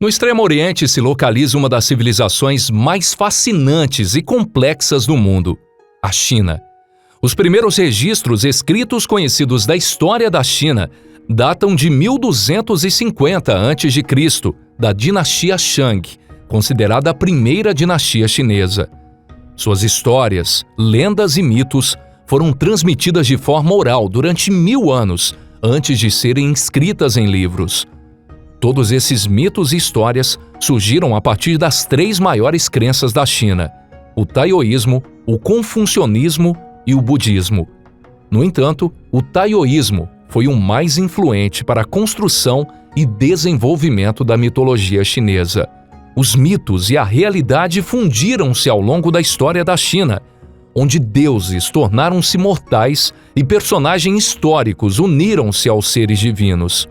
No Extremo Oriente se localiza uma das civilizações mais fascinantes e complexas do mundo, a China. Os primeiros registros escritos conhecidos da história da China datam de 1250 a.C., da dinastia Shang, considerada a primeira dinastia chinesa. Suas histórias, lendas e mitos foram transmitidas de forma oral durante 1000 anos antes de serem escritas em livros. Todos esses mitos e histórias surgiram a partir das 3 maiores crenças da China: o taoísmo, o confucionismo e o budismo. No entanto, o taoísmo foi o mais influente para a construção e desenvolvimento da mitologia chinesa. Os mitos e a realidade fundiram-se ao longo da história da China, onde deuses tornaram-se mortais e personagens históricos uniram-se aos seres divinos.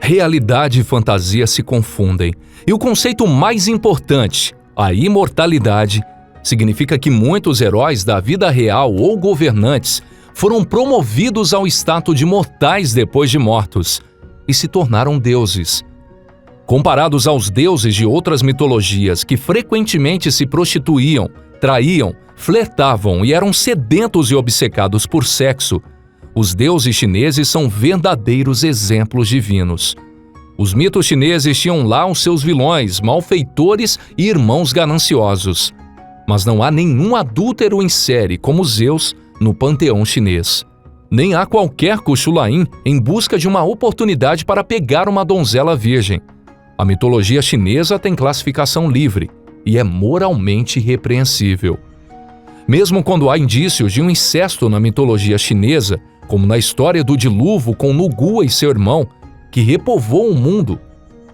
Realidade e fantasia se confundem, e o conceito mais importante, a imortalidade, significa que muitos heróis da vida real ou governantes foram promovidos ao status de mortais depois de mortos e se tornaram deuses. Comparados aos deuses de outras mitologias que frequentemente se prostituíam, traíam, flertavam e eram sedentos e obcecados por sexo, os deuses chineses são verdadeiros exemplos divinos. Os mitos chineses tinham lá os seus vilões, malfeitores e irmãos gananciosos. Mas não há nenhum adúltero em série como Zeus no panteão chinês. Nem há qualquer Cuchulain em busca de uma oportunidade para pegar uma donzela virgem. A mitologia chinesa tem classificação livre e é moralmente repreensível. Mesmo quando há indícios de um incesto na mitologia chinesa, como na história do dilúvio com Nugua e seu irmão, que repovoou o mundo,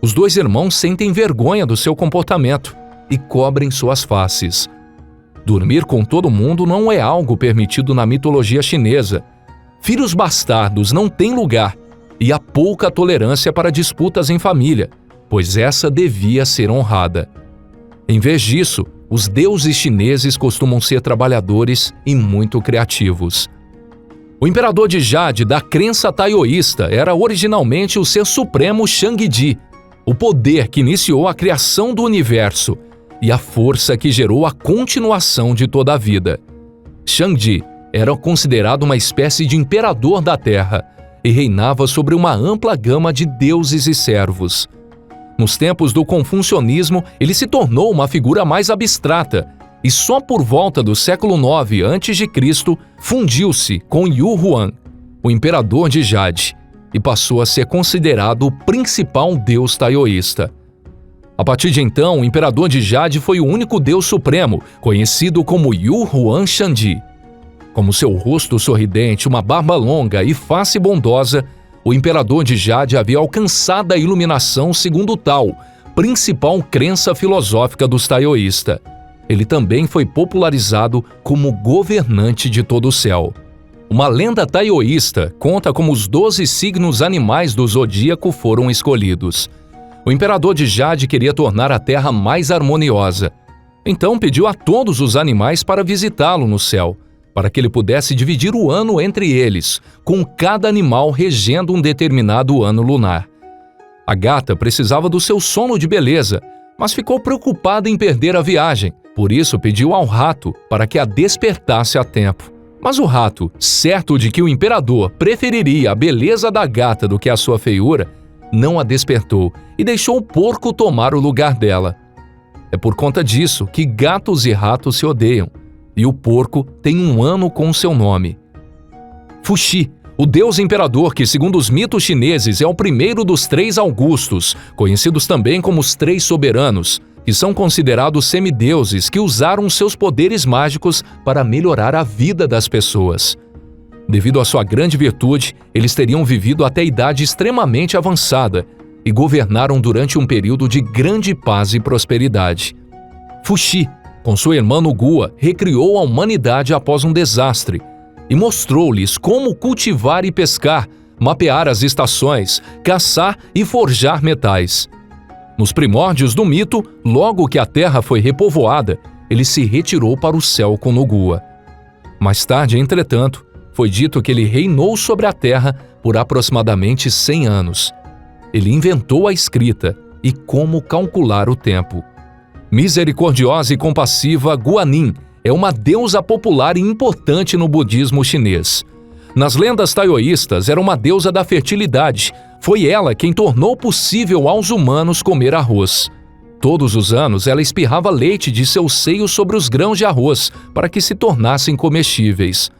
os 2 irmãos sentem vergonha do seu comportamento e cobrem suas faces. Dormir com todo mundo não é algo permitido na mitologia chinesa. Filhos bastardos não têm lugar e há pouca tolerância para disputas em família, pois essa devia ser honrada. Em vez disso, os deuses chineses costumam ser trabalhadores e muito criativos. O imperador de Jade da crença taoísta era originalmente o ser supremo Shangdi, o poder que iniciou a criação do universo e a força que gerou a continuação de toda a vida. Shangdi era considerado uma espécie de imperador da Terra e reinava sobre uma ampla gama de deuses e servos. Nos tempos do confucionismo, ele se tornou uma figura mais abstrata e só por volta do século IX a.C. fundiu-se com Yu Huan, o imperador de Jade, e passou a ser considerado o principal deus taoísta. A partir de então, o imperador de Jade foi o único deus supremo, conhecido como Yu Huan Shangdi. Como seu rosto sorridente, uma barba longa e face bondosa, o imperador de Jade havia alcançado a iluminação segundo o Tao, principal crença filosófica dos taoístas. Ele também foi popularizado como governante de todo o céu. Uma lenda taoísta conta como os 12 signos animais do zodíaco foram escolhidos. O imperador de Jade queria tornar a terra mais harmoniosa. Então pediu a todos os animais para visitá-lo no céu, para que ele pudesse dividir o ano entre eles, com cada animal regendo um determinado ano lunar. A gata precisava do seu sono de beleza, mas ficou preocupada em perder a viagem. Por isso pediu ao rato para que a despertasse a tempo. Mas o rato, certo de que o imperador preferiria a beleza da gata do que a sua feiura, não a despertou e deixou o porco tomar o lugar dela. É por conta disso que gatos e ratos se odeiam, e o porco tem um ano com seu nome. Fuxi, o deus imperador que, segundo os mitos chineses, é o primeiro dos 3 Augustos, conhecidos também como os 3 soberanos, que são considerados semideuses que usaram seus poderes mágicos para melhorar a vida das pessoas. Devido à sua grande virtude, eles teriam vivido até a idade extremamente avançada e governaram durante um período de grande paz e prosperidade. Fuxi, com sua irmã Nugua, recriou a humanidade após um desastre e mostrou-lhes como cultivar e pescar, mapear as estações, caçar e forjar metais. Nos primórdios do mito, logo que a terra foi repovoada, ele se retirou para o céu com Nugua. Mais tarde, entretanto, foi dito que ele reinou sobre a terra por aproximadamente 100 anos. Ele inventou a escrita e como calcular o tempo. Misericordiosa e compassiva, Guanyin é uma deusa popular e importante no budismo chinês. Nas lendas taoístas, era uma deusa da fertilidade. Foi ela quem tornou possível aos humanos comer arroz. Todos os anos, ela espirrava leite de seus seios sobre os grãos de arroz para que se tornassem comestíveis.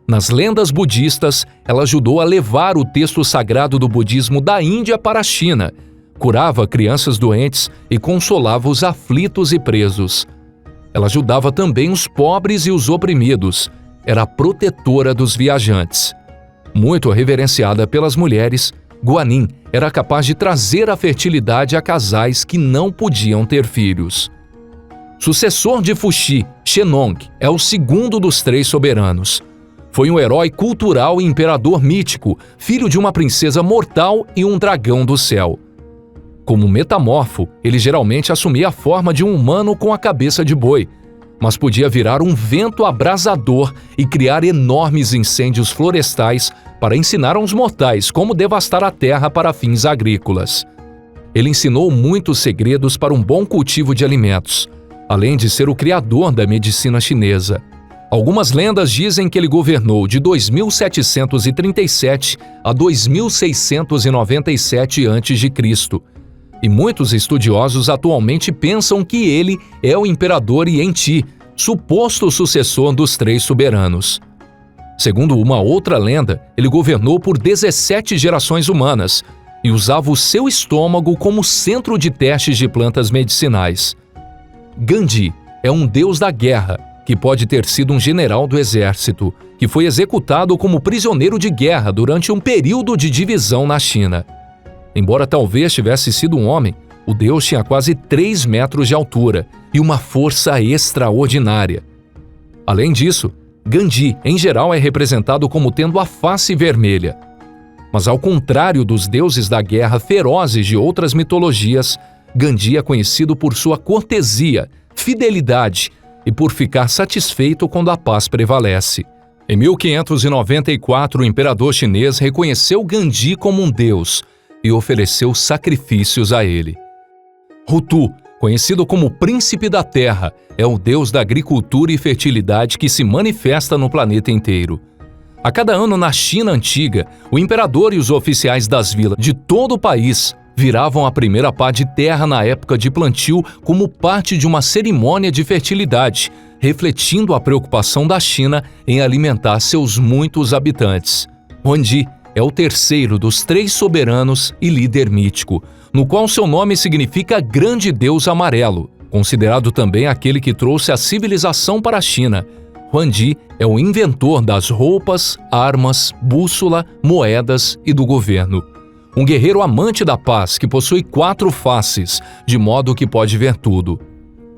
Nas lendas budistas, ela ajudou a levar o texto sagrado do budismo da Índia para a China, curava crianças doentes e consolava os aflitos e presos. Ela ajudava também os pobres e os oprimidos, era a protetora dos viajantes. Muito reverenciada pelas mulheres, Guanyin era capaz de trazer a fertilidade a casais que não podiam ter filhos. Sucessor de Fuxi, Shennong é o segundo dos três soberanos. Foi um herói cultural e imperador mítico, filho de uma princesa mortal e um dragão do céu. Como metamorfo, ele geralmente assumia a forma de um humano com a cabeça de boi, mas podia virar um vento abrasador e criar enormes incêndios florestais para ensinar aos mortais como devastar a terra para fins agrícolas. Ele ensinou muitos segredos para um bom cultivo de alimentos, além de ser o criador da medicina chinesa. Algumas lendas dizem que ele governou de 2737 a 2697 a.C., e muitos estudiosos atualmente pensam que ele é o imperador Yanti, suposto sucessor dos três soberanos. Segundo uma outra lenda, ele governou por 17 gerações humanas e usava o seu estômago como centro de testes de plantas medicinais. Gandhi é um deus da guerra, que pode ter sido um general do exército, que foi executado como prisioneiro de guerra durante um período de divisão na China. Embora talvez tivesse sido um homem, o deus tinha quase 3 metros de altura e uma força extraordinária. Além disso, Gandhi, em geral, é representado como tendo a face vermelha. Mas ao contrário dos deuses da guerra ferozes de outras mitologias, Gandhi é conhecido por sua cortesia, fidelidade e por ficar satisfeito quando a paz prevalece. Em 1594, o imperador chinês reconheceu Gandhi como um deus e ofereceu sacrifícios a ele. Hutu, conhecido como Príncipe da Terra, é o deus da agricultura e fertilidade que se manifesta no planeta inteiro. A cada ano na China antiga, o imperador e os oficiais das vilas de todo o país viravam a primeira pá de terra na época de plantio como parte de uma cerimônia de fertilidade, refletindo a preocupação da China em alimentar seus muitos habitantes. Huangdi é o terceiro dos 3 soberanos e líder mítico, no qual seu nome significa Grande Deus Amarelo, considerado também aquele que trouxe a civilização para a China. Huangdi é o inventor das roupas, armas, bússola, moedas e do governo. Um guerreiro amante da paz que possui 4 faces, de modo que pode ver tudo.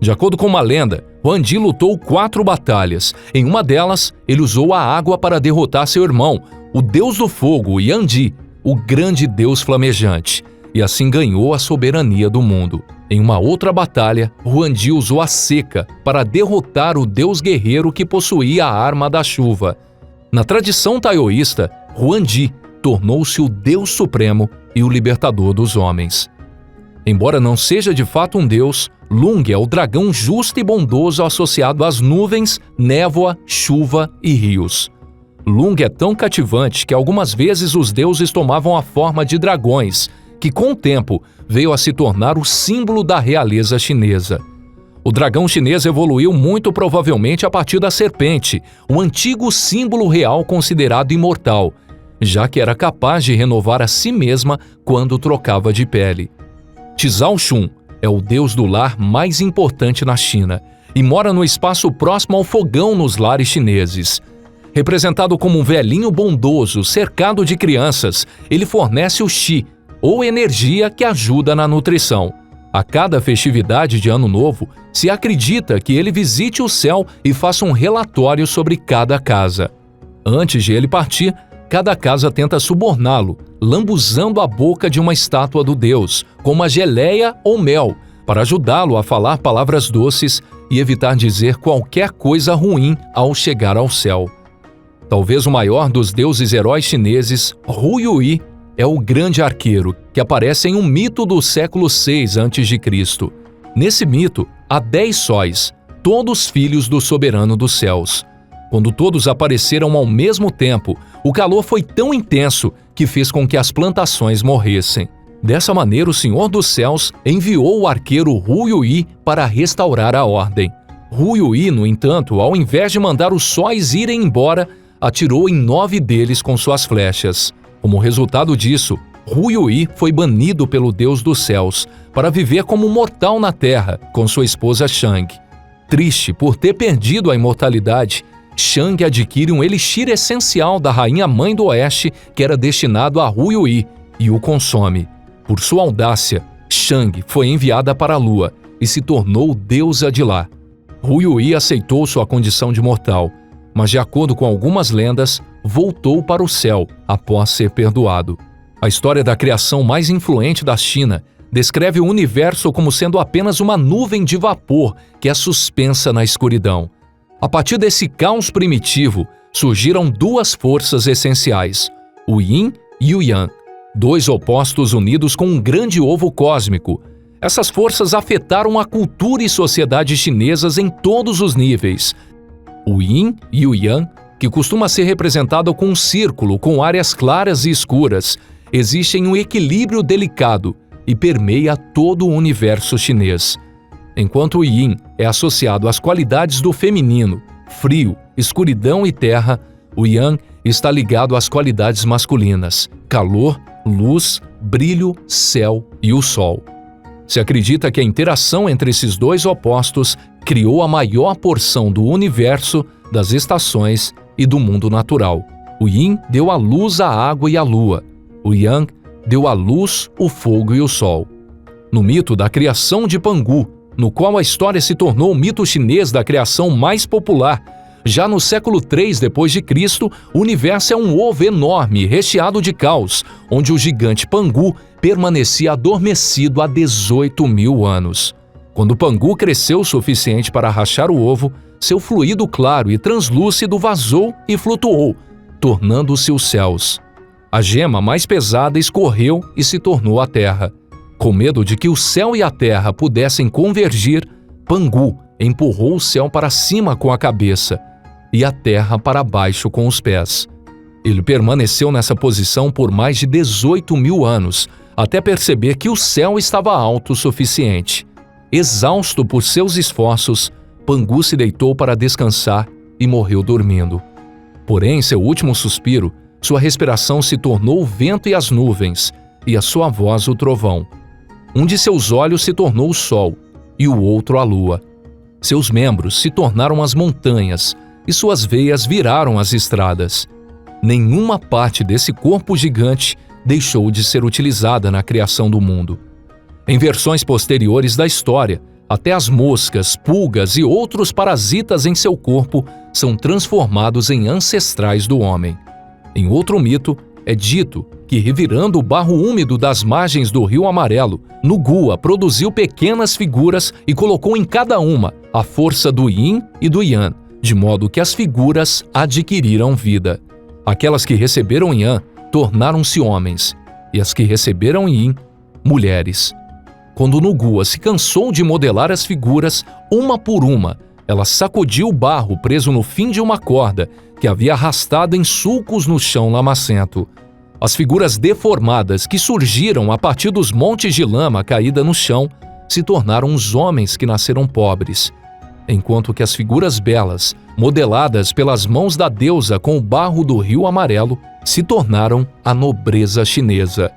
De acordo com uma lenda, Huangdi lutou 4 batalhas. Em uma delas, ele usou a água para derrotar seu irmão, o deus do fogo, Yandi, o grande deus flamejante, e assim ganhou a soberania do mundo. Em uma outra batalha, Huangdi usou a seca para derrotar o deus guerreiro que possuía a arma da chuva. Na tradição taoísta, Huangdi tornou-se o Deus Supremo e o libertador dos homens. Embora não seja de fato um deus, Lung é o dragão justo e bondoso associado às nuvens, névoa, chuva e rios. Lung é tão cativante que algumas vezes os deuses tomavam a forma de dragões, que com o tempo veio a se tornar o símbolo da realeza chinesa. O dragão chinês evoluiu muito provavelmente a partir da serpente, o antigo símbolo real considerado imortal, já que era capaz de renovar a si mesma quando trocava de pele. Xiaoshun é o deus do lar mais importante na China e mora no espaço próximo ao fogão nos lares chineses. Representado como um velhinho bondoso cercado de crianças, ele fornece o Qi, ou energia que ajuda na nutrição. A cada festividade de Ano Novo, se acredita que ele visite o céu e faça um relatório sobre cada casa. Antes de ele partir, cada casa tenta suborná-lo, lambuzando a boca de uma estátua do deus, com uma geleia ou mel, para ajudá-lo a falar palavras doces e evitar dizer qualquer coisa ruim ao chegar ao céu. Talvez o maior dos deuses heróis chineses, Hu Yui, é o grande arqueiro, que aparece em um mito do século VI a.C. Nesse mito, há 10 sóis, todos filhos do soberano dos céus. Quando todos apareceram ao mesmo tempo, o calor foi tão intenso que fez com que as plantações morressem. Dessa maneira, o Senhor dos Céus enviou o arqueiro Hu-Yu-Yi para restaurar a ordem. Hu-Yu-Yi, no entanto, ao invés de mandar os sóis irem embora, atirou em 9 deles com suas flechas. Como resultado disso, Hu-Yu-Yi foi banido pelo Deus dos Céus para viver como mortal na Terra com sua esposa Shang. Triste por ter perdido a imortalidade, Shang adquire um elixir essencial da Rainha Mãe do Oeste que era destinado a Hu-Yu-Yi e o consome. Por sua audácia, Shang foi enviada para a Lua e se tornou deusa de lá. Hu-Yu-Yi aceitou sua condição de mortal, mas de acordo com algumas lendas, voltou para o céu após ser perdoado. A história da criação mais influente da China descreve o universo como sendo apenas uma nuvem de vapor que é suspensa na escuridão. A partir desse caos primitivo, surgiram 2 forças essenciais, o Yin e o Yang, 2 opostos unidos com um grande ovo cósmico. Essas forças afetaram a cultura e sociedade chinesas em todos os níveis. O Yin e o Yang, que costuma ser representado com um círculo com áreas claras e escuras, existe em um equilíbrio delicado e permeia todo o universo chinês. Enquanto o Yin é associado às qualidades do feminino, frio, escuridão e terra, o Yang está ligado às qualidades masculinas, calor, luz, brilho, céu e o sol. Se acredita que a interação entre esses 2 opostos criou a maior porção do universo, das estações e do mundo natural. O Yin deu à luz a água e a lua. O Yang deu à luz o fogo e o sol. No mito da criação de Pangu, no qual a história se tornou o mito chinês da criação mais popular, já no século III d.C., o universo é um ovo enorme, recheado de caos, onde o gigante Pangu permanecia adormecido há 18.000 anos. Quando Pangu cresceu o suficiente para rachar o ovo, seu fluido claro e translúcido vazou e flutuou, tornando-se os céus. A gema mais pesada escorreu e se tornou a terra. Com medo de que o céu e a terra pudessem convergir, Pangu empurrou o céu para cima com a cabeça e a terra para baixo com os pés. Ele permaneceu nessa posição por mais de 18.000 anos, até perceber que o céu estava alto o suficiente. Exausto por seus esforços, Pangu se deitou para descansar e morreu dormindo. Porém, em seu último suspiro, sua respiração se tornou o vento e as nuvens, e a sua voz o trovão. Um de seus olhos se tornou o sol, e o outro a lua. Seus membros se tornaram as montanhas, e suas veias viraram as estradas. Nenhuma parte desse corpo gigante deixou de ser utilizada na criação do mundo. Em versões posteriores da história, até as moscas, pulgas e outros parasitas em seu corpo são transformados em ancestrais do homem. Em outro mito, é dito que, revirando o barro úmido das margens do Rio Amarelo, Nugua produziu pequenas figuras e colocou em cada uma a força do Yin e do Yang, de modo que as figuras adquiriram vida. Aquelas que receberam Yang tornaram-se homens, e as que receberam Yin, mulheres. Quando Nugua se cansou de modelar as figuras, uma por uma, ela sacudiu o barro preso no fim de uma corda que havia arrastado em sulcos no chão lamacento. As figuras deformadas que surgiram a partir dos montes de lama caída no chão se tornaram os homens que nasceram pobres, enquanto que as figuras belas, modeladas pelas mãos da deusa com o barro do Rio Amarelo, se tornaram a nobreza chinesa.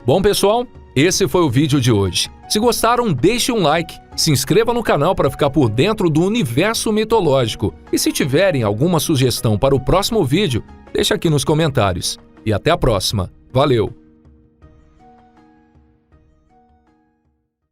Bom, pessoal, esse foi o vídeo de hoje. Se gostaram, deixe um like, se inscreva no canal para ficar por dentro do universo mitológico. E se tiverem alguma sugestão para o próximo vídeo, deixe aqui nos comentários. E até a próxima. Valeu!